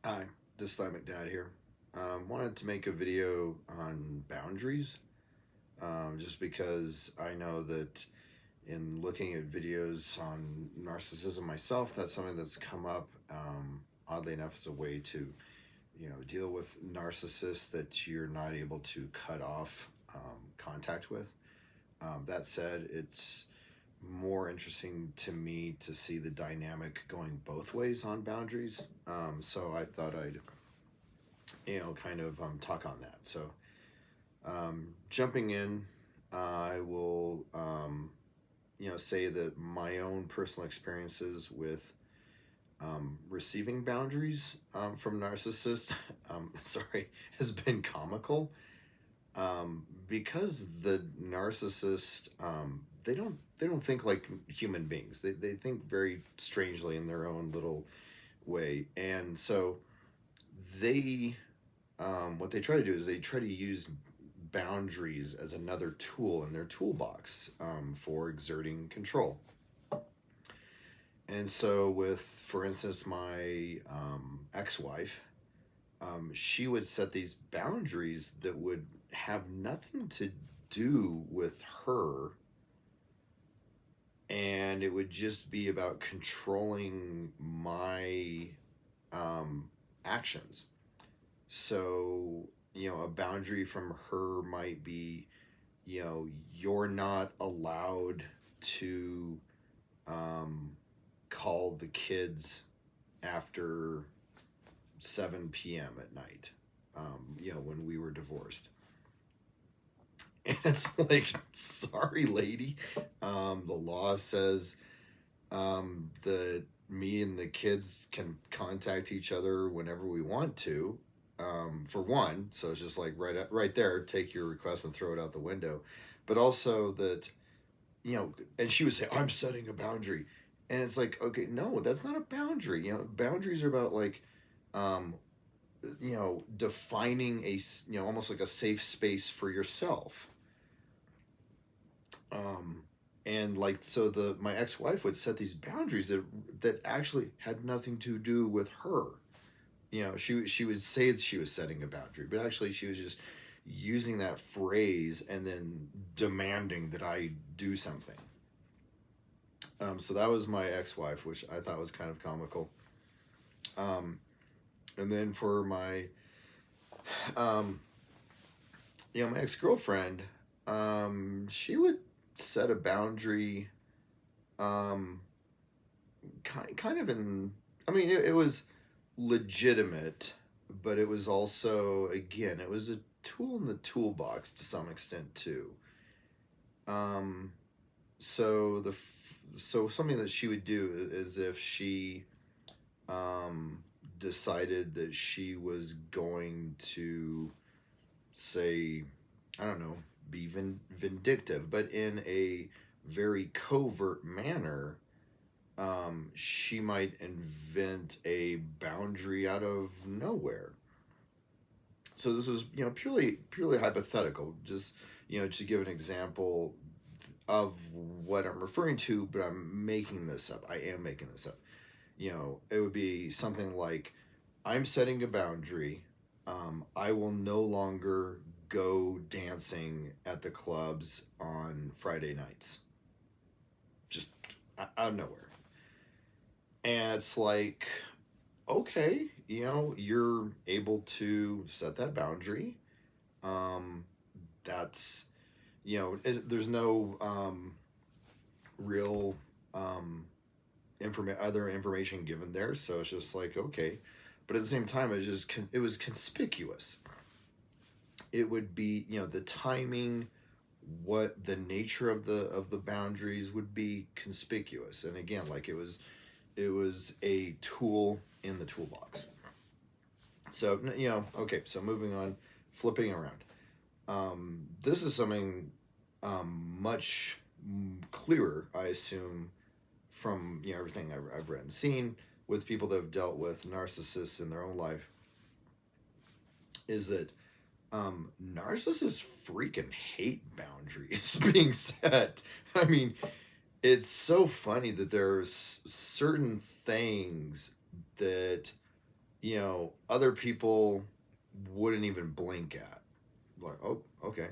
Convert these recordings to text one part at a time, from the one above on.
Hi, Dyslexic Dad here. Wanted to make a video on boundaries, just because I know that in looking at videos on narcissism myself, that's something that's come up. Oddly enough, as a way to, deal with narcissists that you're not able to cut off contact with. That said, it's more interesting to me to see the dynamic going both ways on boundaries. So I thought I'd kind of talk on that. So, jumping in, I will, say that my own personal experiences with receiving boundaries from narcissists, has been comical because the narcissist, they don't think like human beings. They think very strangely in their own little way, and so they what they try to do is they try to use boundaries as another tool in their toolbox for exerting control. And so, with, for instance, my ex-wife, she would set these boundaries that would have nothing to do with her, and it would just be about controlling my actions. So, a boundary from her might be, you're not allowed to call the kids after 7 p.m. at night, when we were divorced. And it's like, sorry, lady. The law says that me and the kids can contact each other whenever we want to. For one, so it's just like right there, take your request and throw it out the window. But also that, and she would say, I'm setting a boundary. And it's like, okay, no, that's not a boundary. Boundaries are about like, defining a, almost like a safe space for yourself. And like, so my ex-wife would set these boundaries that actually had nothing to do with her. She would say that she was setting a boundary, but actually she was just using that phrase and then demanding that I do something. So that was my ex-wife, which I thought was kind of comical. And then for my, my ex-girlfriend, she would set a boundary, kind of in, I mean, it was legitimate, but it was also, again, it was a tool in the toolbox to some extent too. So something that she would do is if she decided that she was going to, say, I don't know, be vindictive, but in a very covert manner, she might invent a boundary out of nowhere. So this is, purely hypothetical. Just, to give an example of what I'm referring to, but I'm making this up. I am making this up. It would be something like, I'm setting a boundary. I will no longer go dancing at the clubs on Friday nights. Just out of nowhere. And it's like, okay, you're able to set that boundary. That's, there's no real other information given there. So it's just like, okay. But at the same time, it was conspicuous. It would be, the timing, what the nature of the boundaries would be conspicuous. And again, like it was a tool in the toolbox. So, okay, so moving on, flipping around. This is something much clearer, I assume, from everything I've read and seen with people that have dealt with narcissists in their own life, is that narcissists freaking hate boundaries being set. I mean, it's so funny that there's certain things that other people wouldn't even blink at. Like, oh, okay.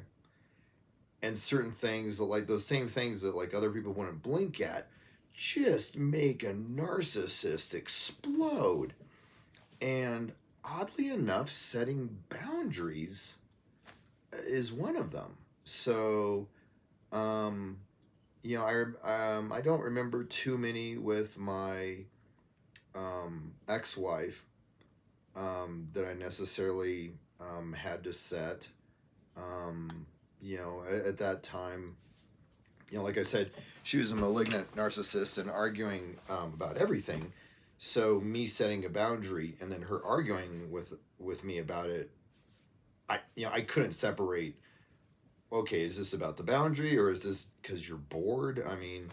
And certain things that, like, those same things that, like, other people wouldn't blink at just make a narcissist explode. And oddly enough, setting boundaries is one of them. So, um, I don't remember too many with my ex-wife that I necessarily had to set. At that time, like I said, she was a malignant narcissist and arguing about everything. So me setting a boundary and then her arguing with me about it, I couldn't separate. Okay, is this about the boundary or is this because you're bored? I mean,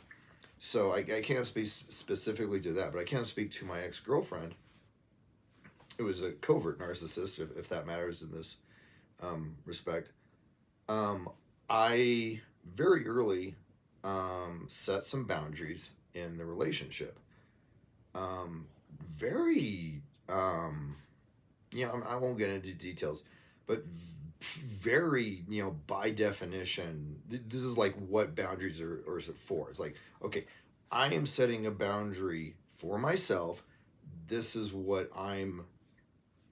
so I can't speak specifically to that, but I can speak to my ex-girlfriend. It was a covert narcissist, if that matters in this respect. I very early set some boundaries in the relationship. Very, I won't get into details, but very, by definition, this is like what boundaries are is it for. It's like, okay, I am setting a boundary for myself. This is what I'm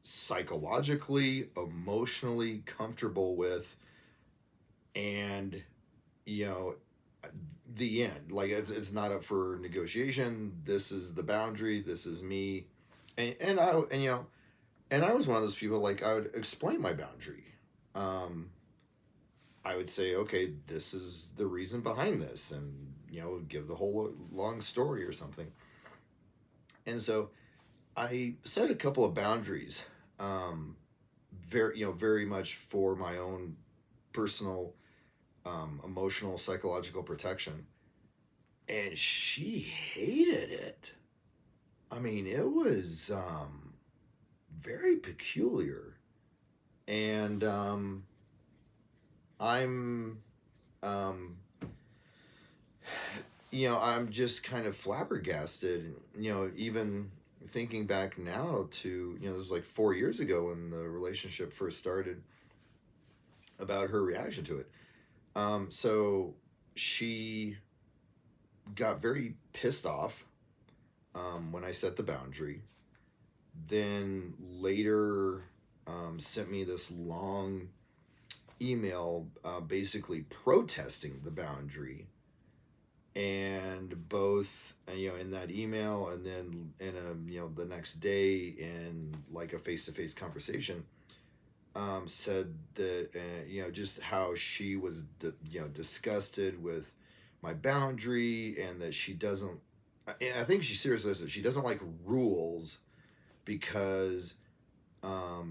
psychologically, emotionally comfortable with. And, the end. Like, it's not up for negotiation. This is the boundary. This is me. And I was one of those people, like, I would explain my boundary. I would say, okay, this is the reason behind this, and give the whole long story or something. And so I set a couple of boundaries, very much for my own personal, emotional, psychological protection. And she hated it. I mean, it was very peculiar. And I'm, I'm just kind of flabbergasted, even thinking back now to, this was like 4 years ago when the relationship first started, about her reaction to it. So she got very pissed off when I set the boundary. Then later sent me this long email basically protesting the boundary. And both, in that email and then in the next day in like a face-to-face conversation, said that, just how she was, disgusted with my boundary and that she doesn't, I think she seriously said she doesn't like rules because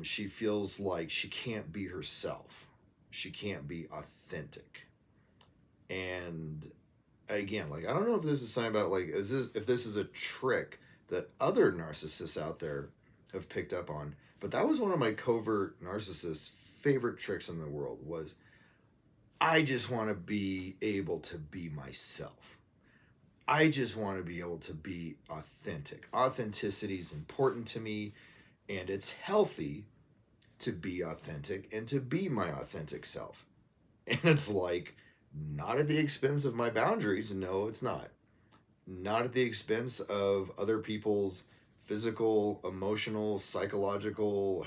she feels like she can't be herself. She can't be authentic. And again, like, I don't know if this is something about, like, if this is a trick that other narcissists out there have picked up on. But that was one of my covert narcissists' favorite tricks in the world was, I just want to be able to be myself. I just want to be able to be authentic. Authenticity is important to me, and it's healthy to be authentic and to be my authentic self. And it's like, not at the expense of my boundaries. No, it's not. Not at the expense of other people's physical, emotional, psychological,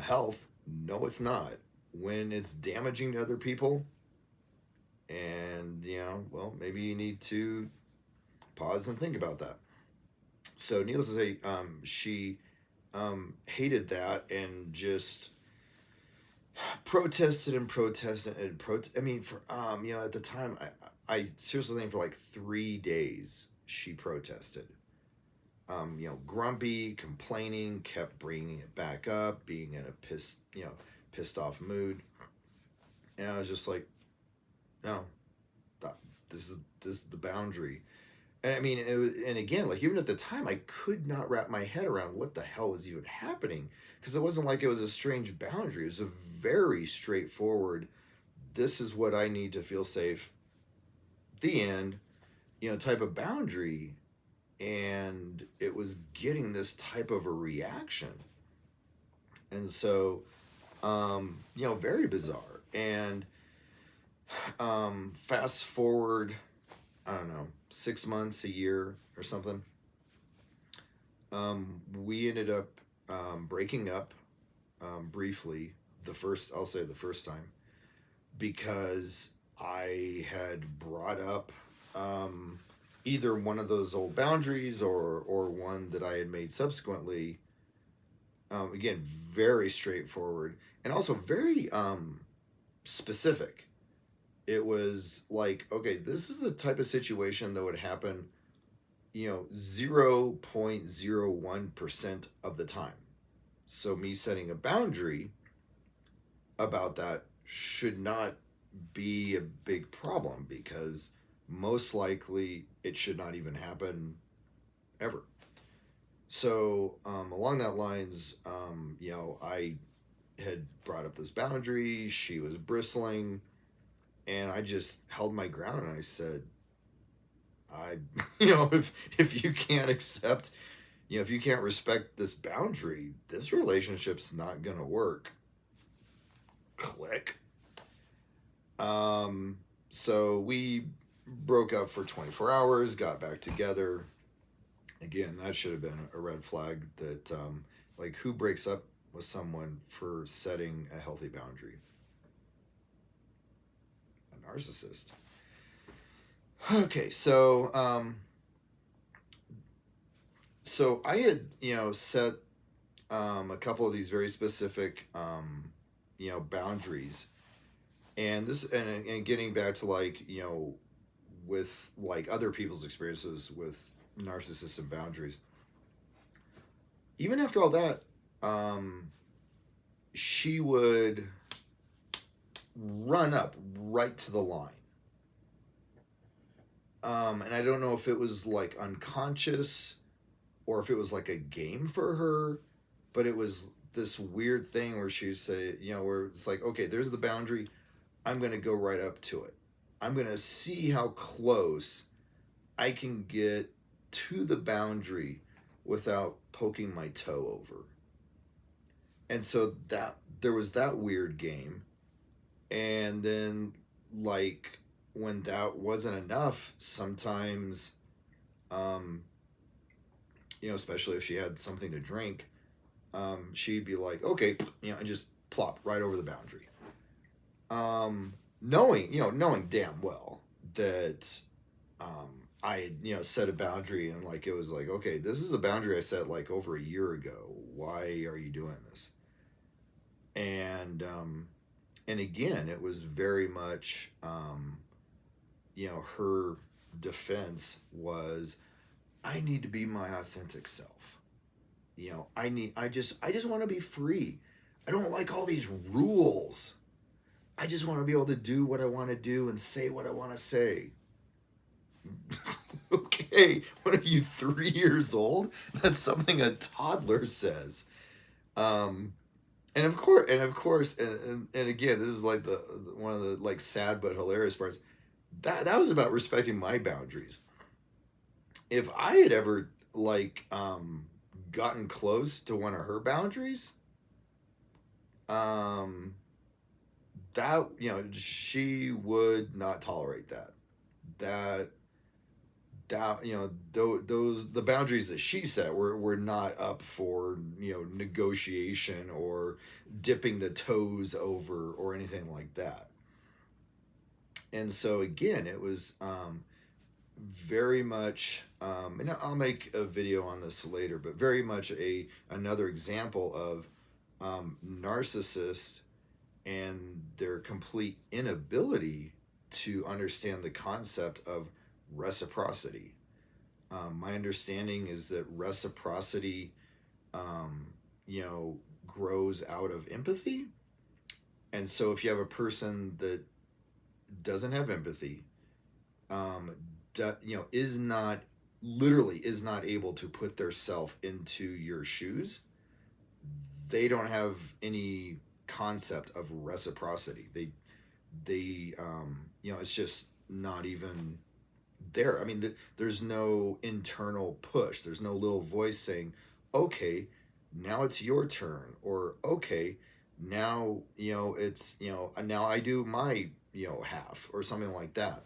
health. No, it's not. When it's damaging to other people, and well, maybe you need to pause and think about that. So, needless to say, she hated that and just protested and protested and I mean, for at the time, I seriously think for like 3 days she protested. Grumpy, complaining, kept bringing it back up, being in a pissed off mood, and I was just like, no, this is the boundary. And I mean, it was, and again, like, even at the time, I could not wrap my head around what the hell was even happening, because it wasn't like it was a strange boundary. It was a very straightforward, this is what I need to feel safe, the end, type of boundary. and it was getting this type of a reaction. And so, very bizarre. And fast forward, I don't know, 6 months, a year or something. We ended up breaking up briefly. I'll say the first time, because I had brought up either one of those old boundaries or one that I had made subsequently. Again, very straightforward and also very specific. It was like, okay, this is the type of situation that would happen, 0.01% of the time. So me setting a boundary about that should not be a big problem, because most likely it should not even happen ever. So along that lines, I had brought up this boundary. She was bristling, and I just held my ground and I said, if you can't accept, if you can't respect this boundary, this relationship's not gonna work. Click. So we broke up for 24 hours, got back together. Again, that should have been a red flag. That like, who breaks up with someone for setting a healthy boundary? A narcissist. Okay, so I had set a couple of these very specific boundaries, and getting back to, like, with like other people's experiences with narcissists and boundaries. Even after all that, she would run up right to the line. And I don't know if it was like unconscious or if it was like a game for her, but it was this weird thing where she would say, where it's like, okay, there's the boundary. I'm going to go right up to it. I'm going to see how close I can get to the boundary without poking my toe over. And so that there was that weird game. And then, like, when that wasn't enough, sometimes, especially if she had something to drink, she'd be like, okay, and just plop right over the boundary. Knowing damn well that I had, set a boundary, and like, it was like, okay, this is a boundary I set like over a year ago. Why are you doing this? And again, it was very much, her defense was, I need to be my authentic self. I just want to be free. I don't like all these rules. I just want to be able to do what I want to do and say what I want to say. Okay, what are you, 3 years old? That's something a toddler says. And of course, and again, this is like the one of the, like, sad but hilarious parts. That was about respecting my boundaries. If I had ever, like, gotten close to one of her boundaries, that she would not tolerate that. Those the boundaries that she set were not up for negotiation or dipping the toes over or anything like that. And so again, it was very much, and I'll make a video on this later, but very much another example of narcissists and their complete inability to understand the concept of reciprocity. My understanding is that reciprocity, grows out of empathy. And so if you have a person that doesn't have empathy, is not able to put their self into your shoes, they don't have any concept of reciprocity. They it's just not even there. I mean, there's no internal push. There's no little voice saying, "Okay, now it's your turn," or "Okay, now it's now I do my half," or something like that.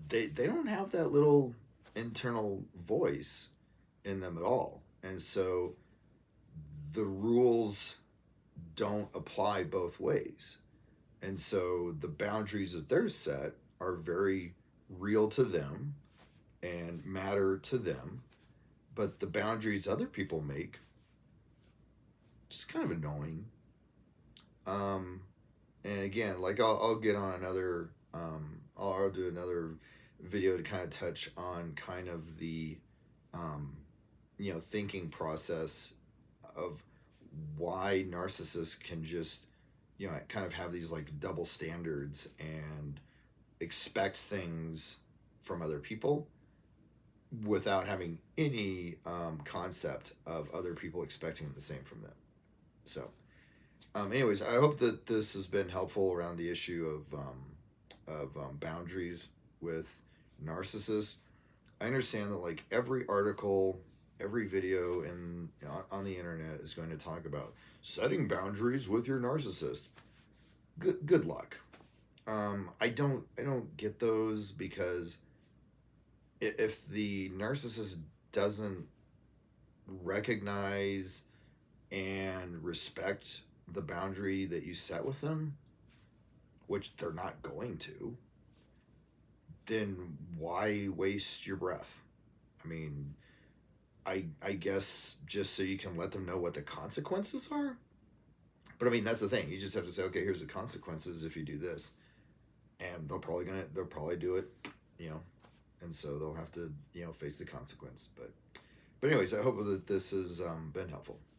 They don't have that little internal voice in them at all, and so the rules don't apply both ways. And so the boundaries that they're set are very real to them and matter to them. But the boundaries other people make, just kind of annoying. Um, and again, like I'll get on another, I'll do another video to kind of touch on kind of the, um, thinking process of why narcissists can just, kind of have these like double standards and expect things from other people without having any concept of other people expecting the same from them. So, anyways, I hope that this has been helpful around the issue of boundaries with narcissists. I understand that like every article, every video on the internet is going to talk about setting boundaries with your narcissist. Good luck. I don't get those because if the narcissist doesn't recognize and respect the boundary that you set with them, which they're not going to, then why waste your breath? I mean, I guess just so you can let them know what the consequences are. But I mean, that's the thing. You just have to say, okay, here's the consequences if you do this, and they'll probably do it, you know, and so they'll have to face the consequence. But anyways, I hope that this has been helpful.